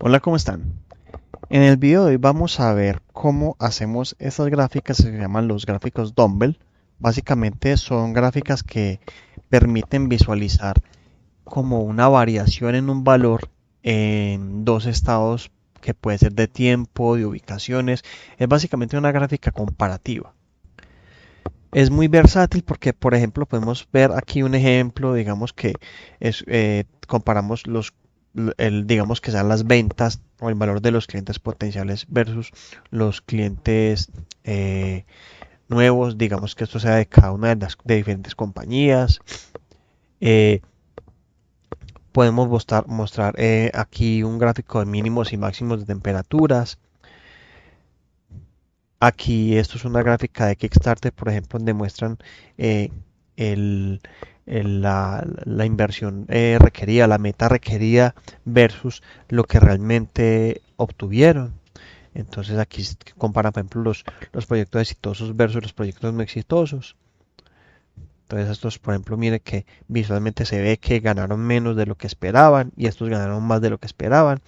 Hola, ¿cómo están? En el video de hoy vamos a ver cómo hacemos estas gráficas que se llaman los gráficos Dumbbell. Básicamente son gráficas que permiten visualizar como una variación en un valor en dos estados que puede ser de tiempo, de ubicaciones. Es básicamente una gráfica comparativa. Es muy versátil porque, por ejemplo, podemos ver aquí un ejemplo, digamos que comparamos digamos que sean las ventas o el valor de los clientes potenciales versus los clientes nuevos, digamos que esto sea de cada una de diferentes compañías. Eh, Podemos mostrar aquí un gráfico de mínimos y máximos de temperaturas. Aquí esto es una gráfica de Kickstarter, por ejemplo, donde muestran eh, el, la inversión requerida, la meta requerida versus lo que realmente obtuvieron. Entonces aquí comparan, por ejemplo, los proyectos exitosos versus los proyectos no exitosos. Entonces estos, por ejemplo, mire que visualmente se ve que ganaron menos de lo que esperaban y estos ganaron más de lo que esperaban.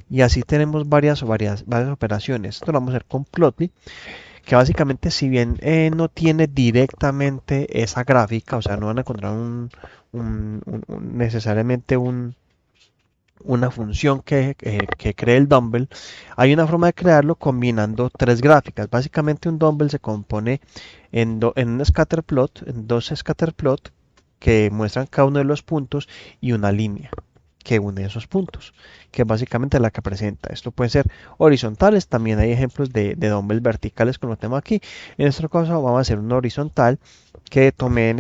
Y así tenemos varias operaciones. Esto lo vamos a hacer con Plotly, que básicamente si bien no tiene directamente esa gráfica, o sea, no van a encontrar necesariamente una función que cree el dumbbell, hay una forma de crearlo combinando tres gráficas. Básicamente un dumbbell se compone en un scatterplot, en dos scatterplot que muestran cada uno de los puntos y una línea que une esos puntos, que es básicamente la que presenta. Esto puede ser horizontales, también hay ejemplos de dumbbells verticales como lo tenemos aquí. En este caso vamos a hacer un horizontal que tomé en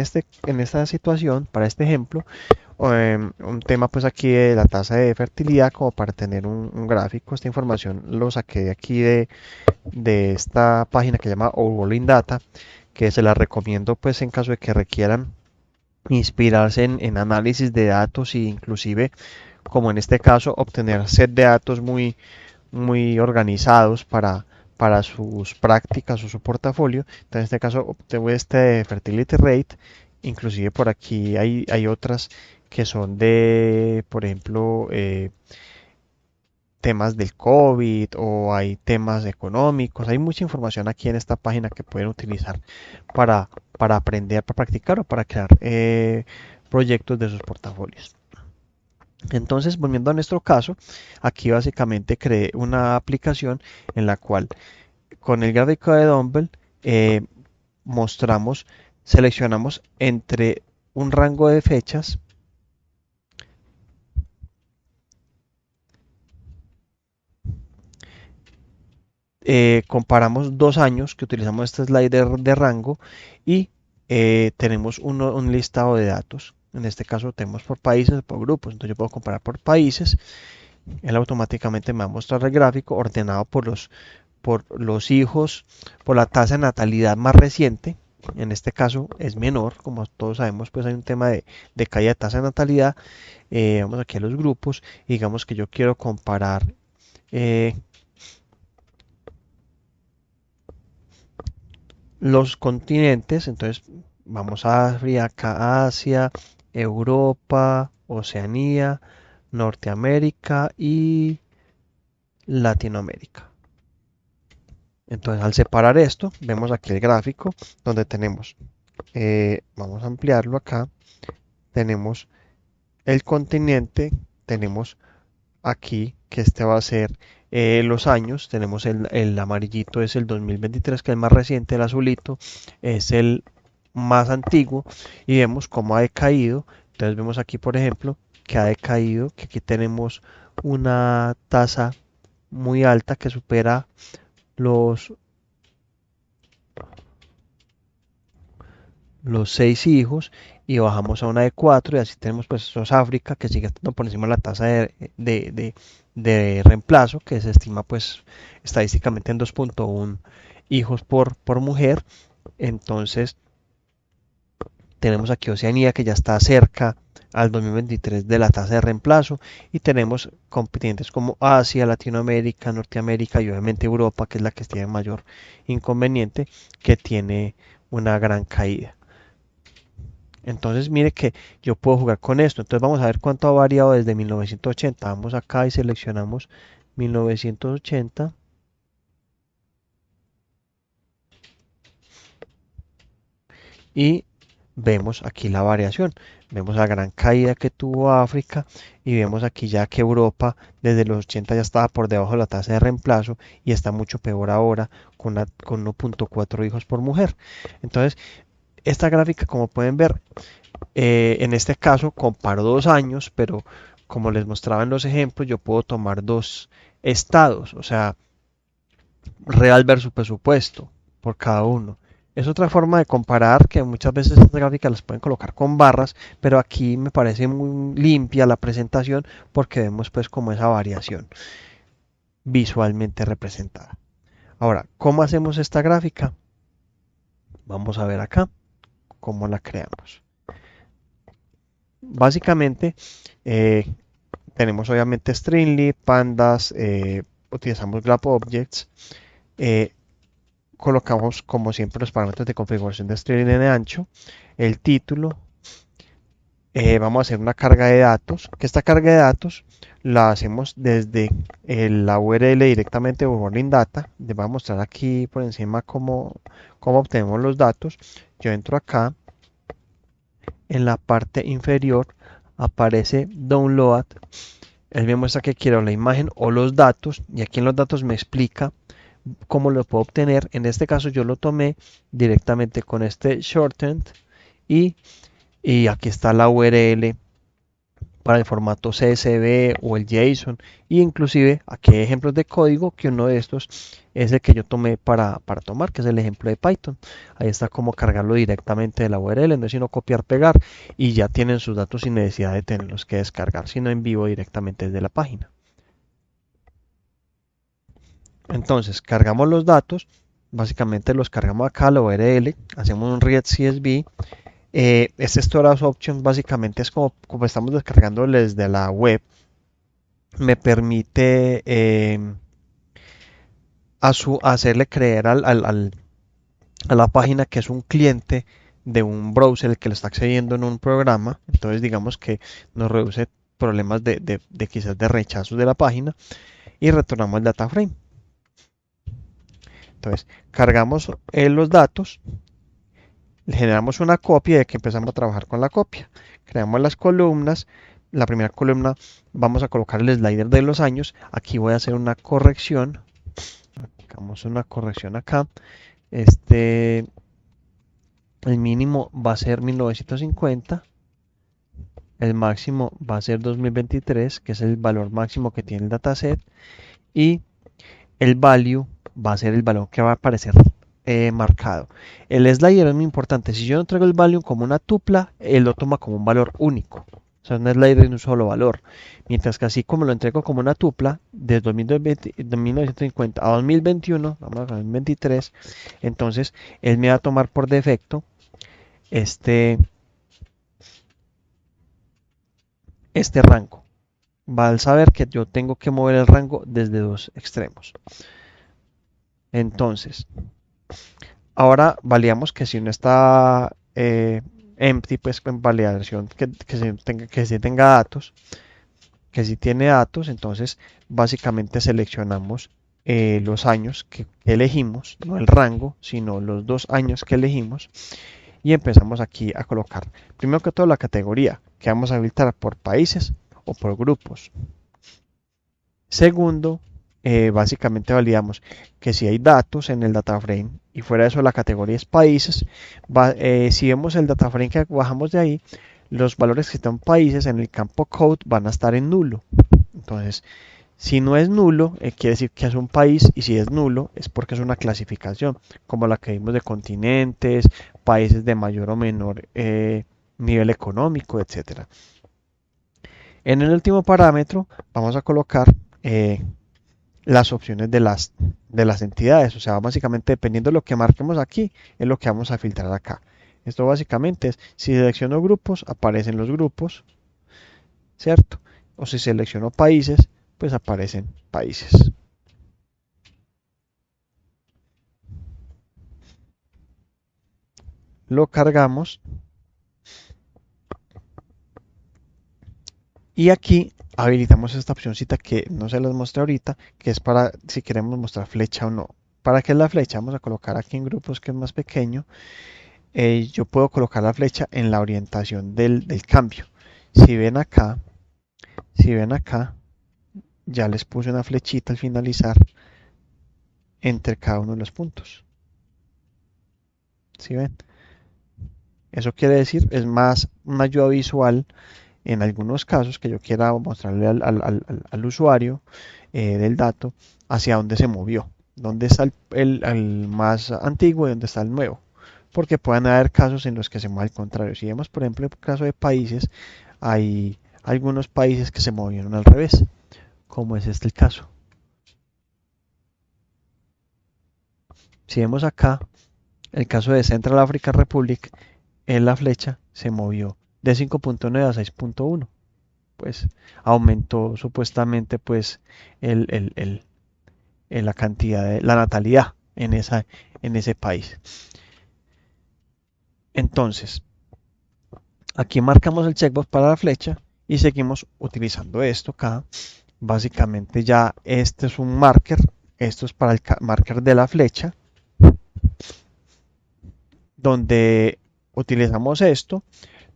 esta situación, para este ejemplo, un tema pues aquí de la tasa de fertilidad como para tener un gráfico. Esta información lo saqué de aquí de esta página que se llama Overballing Data, que se la recomiendo pues en caso de que requieran inspirarse en análisis de datos e inclusive como en este caso obtener set de datos muy organizados para sus prácticas o su portafolio. Entonces, en este caso obtengo este fertility rate. Inclusive por aquí hay otras que son de, por ejemplo, temas del COVID o hay temas económicos. Hay mucha información aquí en esta página que pueden utilizar para aprender, para practicar o para crear proyectos de sus portafolios. Entonces, volviendo a nuestro caso, aquí básicamente creé una aplicación en la cual con el gráfico de Dumbbell eh, mostramos, seleccionamos entre un rango de fechas, comparamos 2 años que utilizamos este slider de rango y tenemos un listado de datos. En este caso tenemos por países, por grupos, entonces yo puedo comparar por países. Él automáticamente me va a mostrar el gráfico ordenado por los hijos, por la tasa de natalidad más reciente. En este caso es menor, como todos sabemos, pues hay un tema de caída de tasa de natalidad. Vamos aquí a los grupos y digamos que yo quiero comparar eh, los continentes. Entonces vamos a África, Asia, Europa, Oceanía, Norteamérica y Latinoamérica. Entonces, al separar esto, vemos aquí el gráfico donde tenemos, vamos a ampliarlo acá, tenemos el continente, tenemos aquí que este va a ser los años, tenemos el amarillito es el 2023 que es el más reciente, el azulito es el más antiguo y vemos cómo ha decaído. Entonces vemos aquí, por ejemplo, que ha decaído, que aquí tenemos una tasa muy alta que supera los los 6 hijos y bajamos a una de 4 y así tenemos pues esos África que sigue estando por encima de la tasa de reemplazo que se estima pues estadísticamente en 2.1 hijos por mujer. Entonces tenemos aquí Oceanía que ya está cerca al 2023 de la tasa de reemplazo y tenemos competidentes como Asia, Latinoamérica, Norteamérica y obviamente Europa, que es la que tiene mayor inconveniente, que tiene una gran caída. Entonces mire que yo puedo jugar con esto. Entonces vamos a ver cuánto ha variado desde 1980. Vamos acá y seleccionamos 1980 y vemos aquí la variación. Vemos la gran caída que tuvo África y vemos aquí ya que Europa desde los 80 ya estaba por debajo de la tasa de reemplazo y está mucho peor ahora con 1.4 hijos por mujer. Entonces, esta gráfica, como pueden ver, en este caso comparo 2 años, pero como les mostraba en los ejemplos, yo puedo tomar dos estados, o sea, real versus presupuesto por cada uno. Es otra forma de comparar que muchas veces estas gráficas las pueden colocar con barras, pero aquí me parece muy limpia la presentación porque vemos pues como esa variación visualmente representada. Ahora, ¿cómo hacemos esta gráfica? Vamos a ver acá cómo la creamos. Básicamente, eh, tenemos obviamente Stringly, Pandas, utilizamos Graph Objects, eh, colocamos como siempre los parámetros de configuración de Stringly de ancho, el título, vamos a hacer una carga de datos, que esta carga de datos la hacemos desde la URL directamente de Warning Data. Les voy a mostrar aquí por encima cómo obtenemos los datos. Yo entro acá, en la parte inferior aparece Download. Él me muestra que quiero la imagen o los datos y aquí en los datos me explica cómo lo puedo obtener. En este caso yo lo tomé directamente con este shortened y, y aquí está la URL para el formato CSV o el JSON y inclusive aquí hay ejemplos de código que uno de estos es el que yo tomé para tomar, que es el ejemplo de Python. Ahí está como cargarlo directamente de la URL, no es sino copiar, pegar y ya tienen sus datos sin necesidad de tenerlos que descargar, sino en vivo directamente desde la página. Entonces cargamos los datos, básicamente los cargamos acá a la URL, hacemos un read CSV. Este storage option básicamente es como estamos descargando desde la web, me permite hacerle creer a la página que es un cliente de un browser el que le está accediendo en un programa. Entonces digamos que nos reduce problemas de quizás de rechazos de la página y retornamos el data frame. Entonces cargamos los datos, generamos una copia de que empezamos a trabajar con la copia. Creamos las columnas. La primera columna vamos a colocar el slider de los años. Aquí voy a hacer una corrección. Hagamos una corrección acá. El mínimo va a ser 1950. El máximo va a ser 2023, que es el valor máximo que tiene el dataset. Y el value va a ser el valor que va a aparecer marcado. El slider es muy importante. Si yo no traigo el value como una tupla, él lo toma como un valor único. O sea, un slider de un solo valor. Mientras que así como lo entrego como una tupla, de 1950 a 2021, vamos a 2023, entonces él me va a tomar por defecto este, este rango. Va a saber que yo tengo que mover el rango desde dos extremos. Entonces, ahora validamos que si no está empty, pues en validación que sí tenga datos, que si tiene datos, entonces básicamente seleccionamos los años que elegimos, no el rango, sino los 2 años que elegimos y empezamos aquí a colocar, primero que todo la categoría, que vamos a habilitar por países o por grupos. Segundo, básicamente validamos que si hay datos en el data frame y fuera de eso la categoría es países, si vemos el data frame que bajamos de ahí, los valores que están países en el campo code van a estar en nulo. Entonces, si no es nulo, quiere decir que es un país y si es nulo es porque es una clasificación, como la que vimos de continentes, países de mayor o menor nivel económico, etcétera. En el último parámetro vamos a colocar las opciones de las entidades. O sea, básicamente dependiendo de lo que marquemos aquí, es lo que vamos a filtrar acá. Esto básicamente es, si selecciono grupos, aparecen los grupos, ¿cierto? O si selecciono países, pues aparecen países. Lo cargamos Y aquí habilitamos esta opcióncita que no se las mostré ahorita, que es para si queremos mostrar flecha o no. ¿Para qué es la flecha? Vamos a colocar aquí en grupos, que es más pequeño. Yo puedo colocar la flecha en la orientación del cambio. Si ven acá, si ven acá, ya les puse una flechita al finalizar entre cada uno de los puntos. ¿Sí ven? Eso quiere decir, es más una ayuda visual en algunos casos que yo quiera mostrarle al usuario del dato hacia dónde se movió, dónde está el más antiguo y dónde está el nuevo. Porque pueden haber casos en los que se mueve al contrario. Si vemos, por ejemplo, el caso de países, hay algunos países que se movieron al revés, como es este el caso. Si vemos acá, el caso de Central African Republic, en la flecha se movió de 5.9 a 6.1. Pues aumentó supuestamente pues la cantidad de la natalidad en ese país. Entonces, aquí marcamos el checkbox para la flecha y seguimos utilizando esto acá. Básicamente ya este es un marker, esto es para el marker de la flecha, donde utilizamos esto.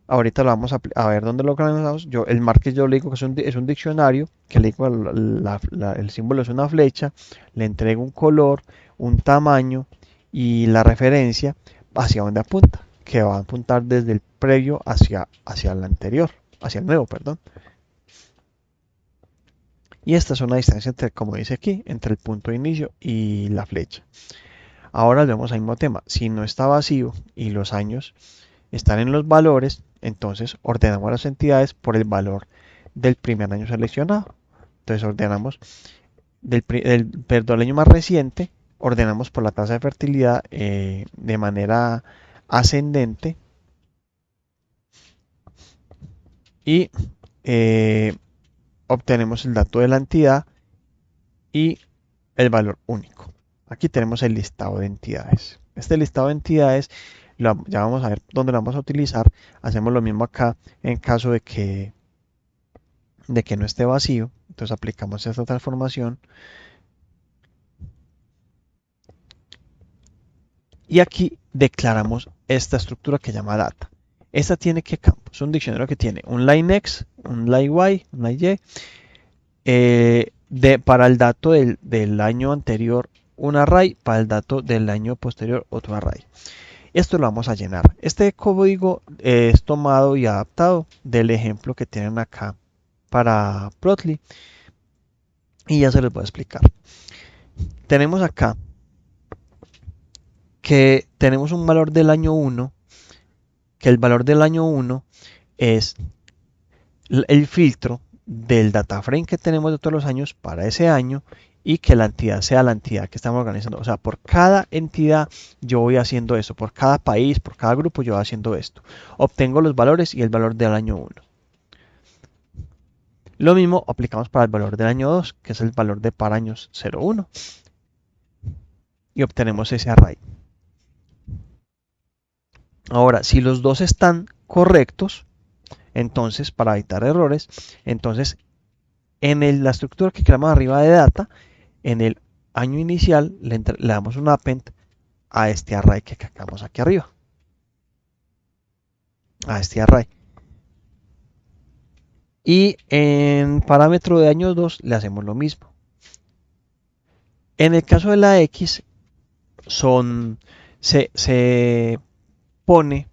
Ahorita lo vamos a ver dónde lo organizamos. El marker yo le digo que es un diccionario, que le digo el símbolo es una flecha, le entrego un color, un tamaño y la referencia hacia donde apunta, que va a apuntar desde el previo hacia el anterior, hacia el nuevo, perdón. Y esta es una distancia entre, como dice aquí, entre el punto de inicio y la flecha. Ahora vemos al mismo tema. Si no está vacío y los años están en los valores, entonces ordenamos las entidades por el valor del primer año seleccionado. Entonces ordenamos del año más reciente, ordenamos por la tasa de fertilidad de manera ascendente y obtenemos el dato de la entidad y el valor único. Aquí tenemos el listado de entidades. Este listado de entidades ya vamos a ver dónde lo vamos a utilizar. Hacemos lo mismo acá en caso de que no esté vacío. Entonces aplicamos esta transformación. Y aquí declaramos esta estructura que llama data. Esta tiene que campo. Es un diccionario que tiene un line X, un line Y, un line Y. Para el dato del año anterior, un array. Para el dato del año posterior, otro array. Esto lo vamos a llenar. Este código es tomado y adaptado del ejemplo que tienen acá para Plotly. Y ya se les voy a explicar. Tenemos acá que tenemos un valor del año 1, que el valor del año 1 es el filtro del data frame que tenemos de todos los años para ese año y que la entidad sea la entidad que estamos organizando. O sea, por cada entidad yo voy haciendo eso, por cada país, por cada grupo yo voy haciendo esto. Obtengo los valores y el valor del año 1. Lo mismo aplicamos para el valor del año 2, que es el valor de par años 01. Y obtenemos ese array. Ahora, si los dos están correctos, entonces para evitar errores, entonces en la estructura que creamos arriba de data, en el año inicial le damos un append a este array que sacamos aquí arriba. A este array. Y en parámetro de año 2 le hacemos lo mismo. En el caso de la X, se pone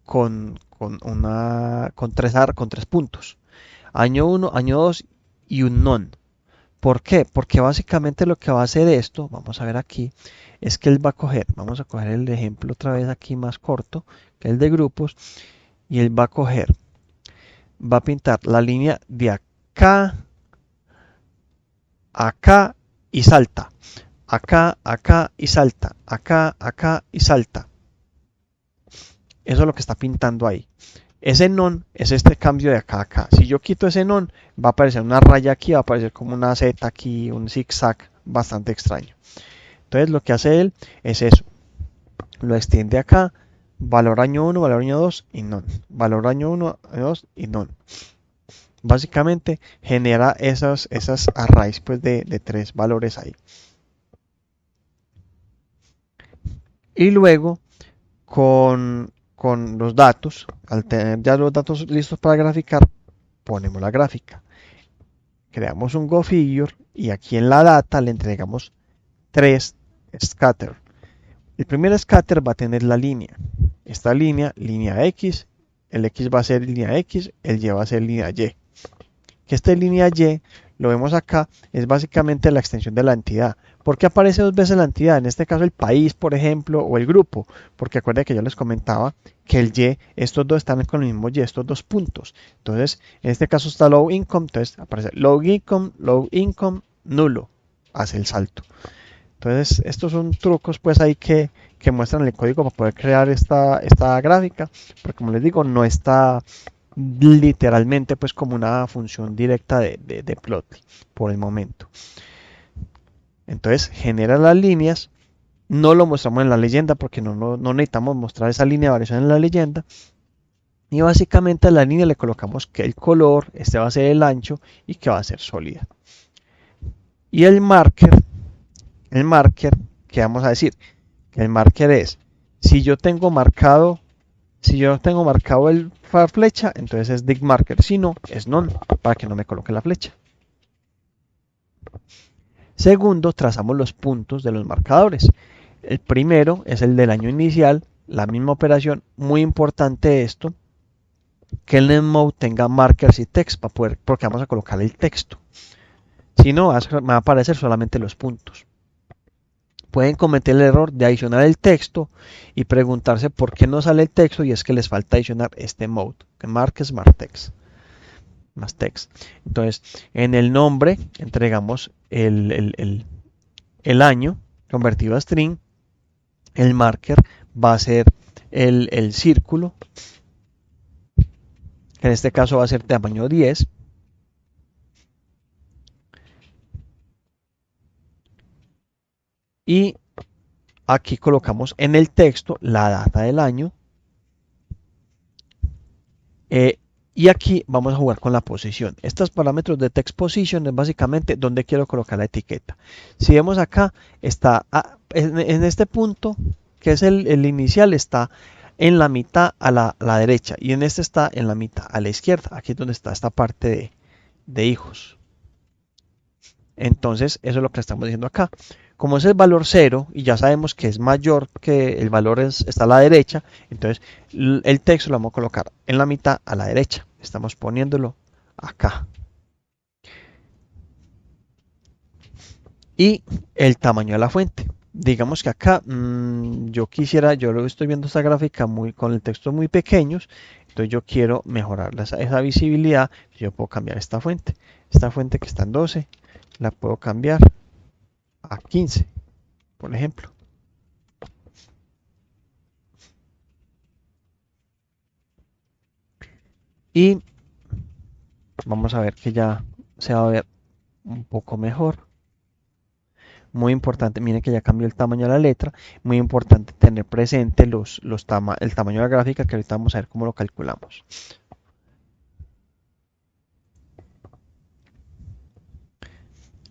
con tres puntos. Año 1, año 2 y un non. ¿Por qué? Porque básicamente lo que va a hacer esto, vamos a ver aquí, es que él va a coger, vamos a coger el ejemplo otra vez aquí más corto, que es el de grupos, y él va a coger, va a pintar la línea de acá, acá y salta. Acá, acá y salta. Acá, acá y salta. Eso es lo que está pintando ahí. Ese non es este cambio de acá a acá. Si yo quito ese non, va a aparecer una raya aquí, va a aparecer como una Z aquí, un zigzag bastante extraño. Entonces lo que hace él es eso. Lo extiende acá, valor año 1, valor año 2 y non. Valor año 1, 2 y non. Básicamente genera esas arrays pues de 3 valores ahí. Y luego con los datos, al tener ya los datos listos para graficar, ponemos la gráfica. Creamos un GoFigure y aquí en la data le entregamos 3 scatter. El primer scatter va a tener la línea. Esta línea X, el X va a ser línea X, el Y va a ser línea Y. Que esta línea Y, lo vemos acá, es básicamente la extensión de la entidad. ¿Por qué aparece 2 veces la entidad? En este caso el país, por ejemplo, o el grupo. Porque acuérdense que yo les comentaba que el Y, estos dos están con el mismo Y, estos dos puntos. Entonces, en este caso está low income, entonces aparece low income, nulo. Hace el salto. Entonces, estos son trucos pues ahí que muestran el código para poder crear esta gráfica. Pero como les digo, no está literalmente pues como una función directa de Plotly por el momento. Entonces genera las líneas, no lo mostramos en la leyenda porque no necesitamos mostrar esa línea de variación en la leyenda. Y básicamente a la línea le colocamos que el color, este va a ser el ancho y que va a ser sólida. Y el marker, ¿qué vamos a decir? El marker es, si yo tengo marcado la flecha, entonces es dig marker, si no, es none, para que no me coloque la flecha. Segundo, trazamos los puntos de los marcadores. El primero es el del año inicial, la misma operación, muy importante esto, que el netmode tenga markers y text para poder, porque vamos a colocar el texto. Si no, me va a aparecer solamente los puntos. Pueden cometer el error de adicionar el texto y preguntarse por qué no sale el texto, y es que les falta adicionar este mode, que marque smart text. Más text. Entonces, en el nombre entregamos el año convertido a string. El marker va a ser el círculo, que en este caso va a ser tamaño 10. Y aquí colocamos en el texto la data del año. Y aquí vamos a jugar con la posición. Estos parámetros de text position es básicamente donde quiero colocar la etiqueta. Si vemos acá, está en este punto, que es el inicial, está en la mitad a la derecha. Y en este está en la mitad a la izquierda. Aquí es donde está esta parte de hijos. Entonces, eso es lo que estamos diciendo acá. Como es el valor 0 y ya sabemos que es mayor que el valor está a la derecha, entonces el texto lo vamos a colocar en la mitad a la derecha. Estamos poniéndolo acá. Y el tamaño de la fuente. Digamos que acá yo lo estoy viendo esta gráfica con el texto muy pequeños, entonces yo quiero mejorar esa visibilidad. Yo puedo cambiar esta fuente. Esta fuente que está en 12, la puedo cambiar a 15, por ejemplo. Y vamos a ver que ya se va a ver un poco mejor. Muy importante, miren que ya cambió el tamaño de la letra. Muy importante tener presente el tamaño de la gráfica, que ahorita vamos a ver cómo lo calculamos.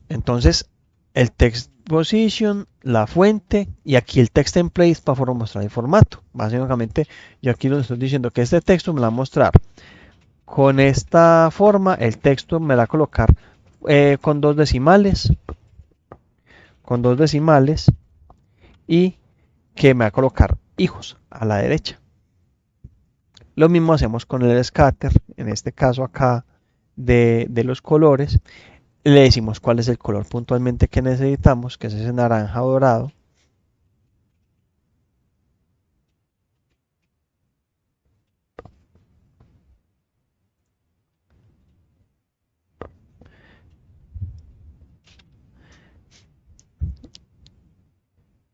Entonces, el text position, la fuente y aquí el text template para mostrar el formato. Básicamente, yo aquí les estoy diciendo que este texto me lo va a mostrar con esta forma. El texto me va a colocar con dos decimales, y que me va a colocar hijos a la derecha. Lo mismo hacemos con el scatter, en este caso acá de los colores. Le decimos cuál es el color puntualmente que necesitamos, que es ese naranja dorado.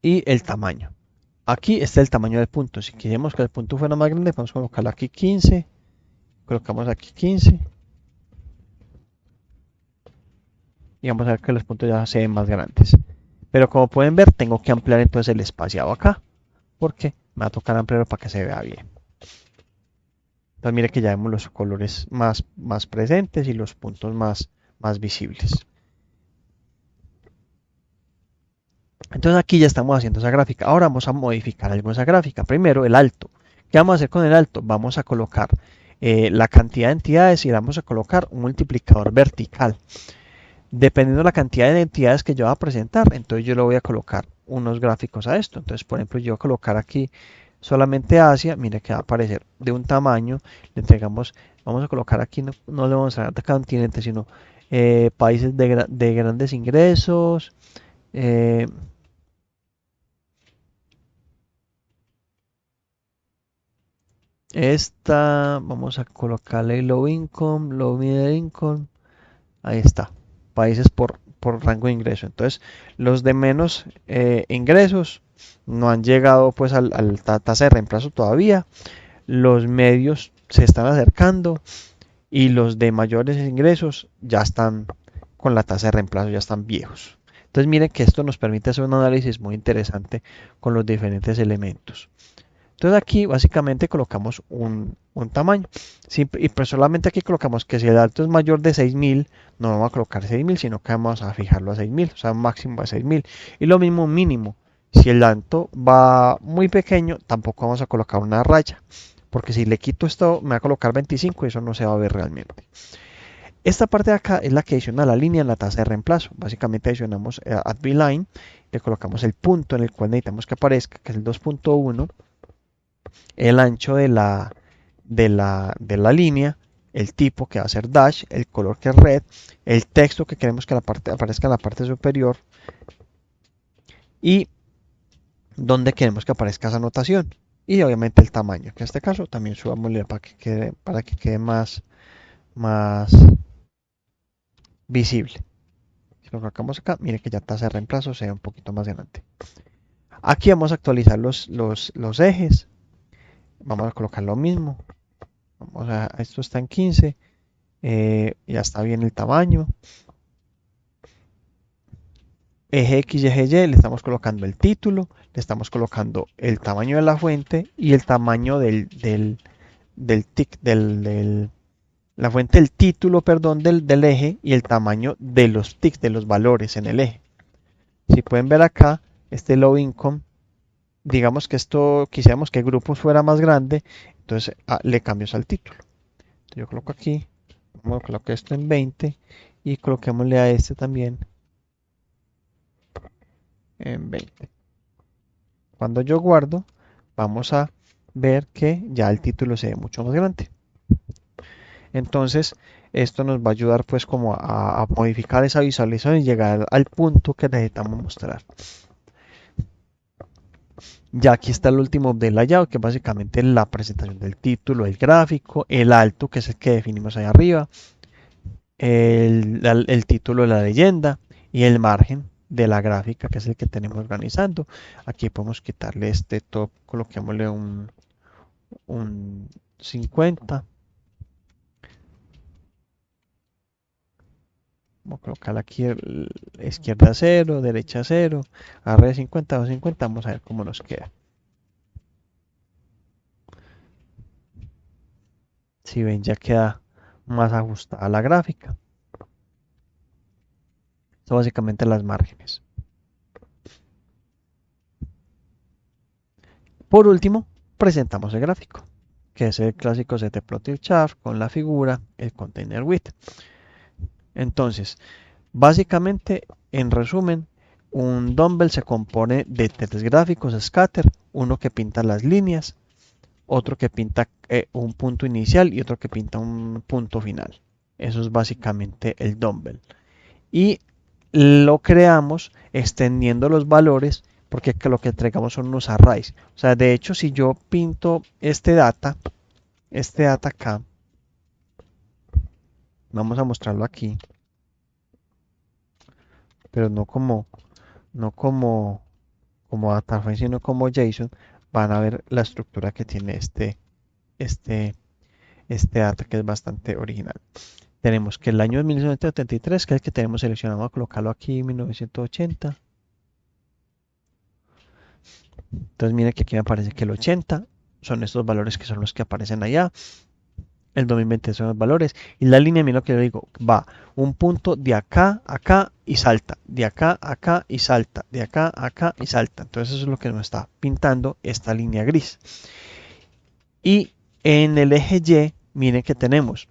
Y el tamaño. Aquí está el tamaño del punto. Si queremos que el punto fuera más grande, podemos colocarlo aquí 15. Colocamos aquí 15. Y vamos a ver que los puntos ya se ven más grandes. Pero como pueden ver, tengo que ampliar entonces el espaciado acá, porque me va a tocar ampliarlo para que se vea bien. Entonces mire que ya vemos los colores más presentes y los puntos más visibles. Entonces aquí ya estamos haciendo esa gráfica. Ahora vamos a modificar algo en esa gráfica. Primero el alto. ¿Qué vamos a hacer con el alto? Vamos a colocar la cantidad de entidades y vamos a colocar un multiplicador vertical. Dependiendo de la cantidad de entidades que yo voy a presentar, entonces yo le voy a colocar unos gráficos a esto. Entonces, por ejemplo, yo voy a colocar aquí solamente Asia, mire que va a aparecer de un tamaño, le entregamos, vamos a colocar aquí, no le vamos a dar de continente, sino países de grandes ingresos, eh, esta, vamos a colocarle low income, low middle income, ahí está, países por rango de ingreso. Entonces, los de menos ingresos no han llegado pues al tasa de reemplazo todavía, los medios se están acercando y los de mayores ingresos ya están con la tasa de reemplazo, ya están viejos. Entonces miren que esto nos permite hacer un análisis muy interesante con los diferentes elementos. Entonces aquí básicamente colocamos un tamaño. Y pues solamente aquí colocamos que si el alto es mayor de 6000, no vamos a colocar 6000, sino que vamos a fijarlo a 6000, o sea, un máximo de 6000. Y lo mismo mínimo. Si el alto va muy pequeño, tampoco vamos a colocar una raya. Porque si le quito esto, me va a colocar 25 y eso no se va a ver realmente. Esta parte de acá es la que adiciona la línea en la tasa de reemplazo. Básicamente adicionamos add line, le colocamos el punto en el cual necesitamos que aparezca, que es el 2.1, el ancho de la línea, el tipo que va a ser dash, el color que es red, el texto que queremos que aparezca en la parte superior y donde queremos que aparezca esa anotación. Y obviamente el tamaño, que en este caso también subámosle para que quede más visible. Si lo colocamos acá, mire que ya tasa de reemplazo se ve un poquito más grande. Aquí vamos a actualizar los ejes. Vamos a colocar lo mismo. Esto está en 15. Ya está bien el tamaño. Eje X y eje Y le estamos colocando el título, le estamos colocando el tamaño de la fuente y el tamaño la fuente del título, perdón, del eje y el tamaño de los ticks, de los valores en el eje. Si pueden ver acá, este low income, digamos que esto quisiéramos que el grupo fuera más grande, entonces le cambios al título. Entonces, yo coloco aquí, vamos a colocar esto en 20 y coloquémosle a este también en 20. Cuando yo guardo, vamos a ver que ya el título se ve mucho más grande. Entonces, esto nos va a ayudar pues como a modificar esa visualización y llegar al punto que necesitamos mostrar. Ya aquí está el último del layout, que es básicamente la presentación del título, el gráfico, el alto, que es el que definimos ahí arriba, el título de la leyenda y el margen de la gráfica, que es el que tenemos organizando. Aquí podemos quitarle este top, coloquémosle un 50. Vamos a colocar aquí izquierda 0, derecha 0, arriba de 50, 250. Vamos a ver cómo nos queda. Si ven, ya queda más ajustada la gráfica. Son básicamente las márgenes. Por último, presentamos el gráfico, que es el clásico ct-plotted chart con la figura, el container width. Entonces, básicamente, en resumen, un dumbbell se compone de tres gráficos scatter, uno que pinta las líneas, otro que pinta un punto inicial y otro que pinta un punto final. Eso es básicamente el dumbbell. Y lo creamos extendiendo los valores porque lo que entregamos son unos arrays. O sea, de hecho, si yo pinto este data acá, vamos a mostrarlo aquí, pero no como data frame, sino como JSON, van a ver la estructura que tiene este, este data que es bastante original. Tenemos que el año es 1973, que es el que tenemos seleccionado, a colocarlo aquí, 1980. Entonces miren que aquí me aparece que el 80 son estos valores que son los que aparecen allá. el 2020 son los valores. Y la línea, mira lo que yo digo, va un punto de acá, acá y salta, de acá, acá y salta, de acá, acá y salta. Entonces eso es lo que nos está pintando esta línea gris. Y en el eje Y, miren que tenemos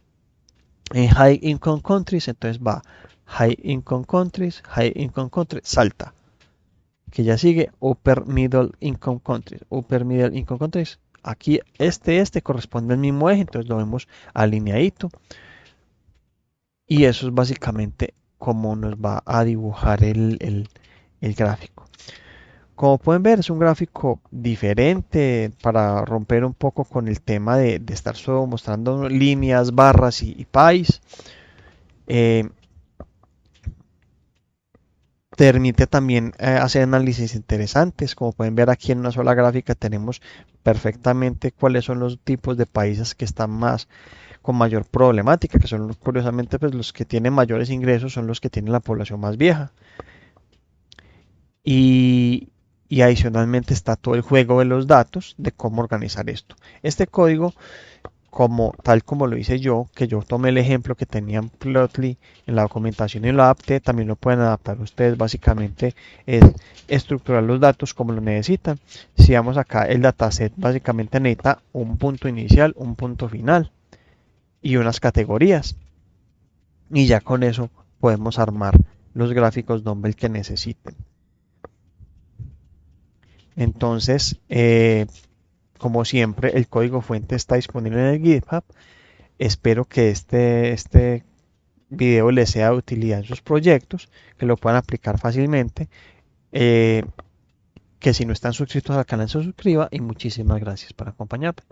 en High Income Countries, entonces va High Income Countries, salta. Que ya sigue Upper Middle Income Countries, Upper Middle Income Countries. Aquí este corresponde al mismo eje, entonces lo vemos alineadito. Y eso es básicamente cómo nos va a dibujar el gráfico. Como pueden ver, es un gráfico diferente para romper un poco con el tema de estar solo mostrando líneas, barras y pies. Permite también hacer análisis interesantes. Como pueden ver aquí en una sola gráfica tenemos perfectamente cuáles son los tipos de países que están más con mayor problemática, que son curiosamente pues, los que tienen mayores ingresos, son los que tienen la población más vieja. Y, y adicionalmente está todo el juego de los datos de cómo organizar esto. Este código, tal como lo hice yo, que yo tomé el ejemplo que tenía en Plotly en la documentación y lo adapté, también lo pueden adaptar ustedes. Básicamente es estructurar los datos como lo necesitan. Si vamos acá, el dataset básicamente necesita un punto inicial, un punto final y unas categorías. Y ya con eso podemos armar los gráficos Dumbbell que necesiten. Entonces, como siempre, el código fuente está disponible en el GitHub. Espero que este video les sea de utilidad en sus proyectos, que lo puedan aplicar fácilmente. Que si no están suscritos al canal se suscriba y muchísimas gracias por acompañarme.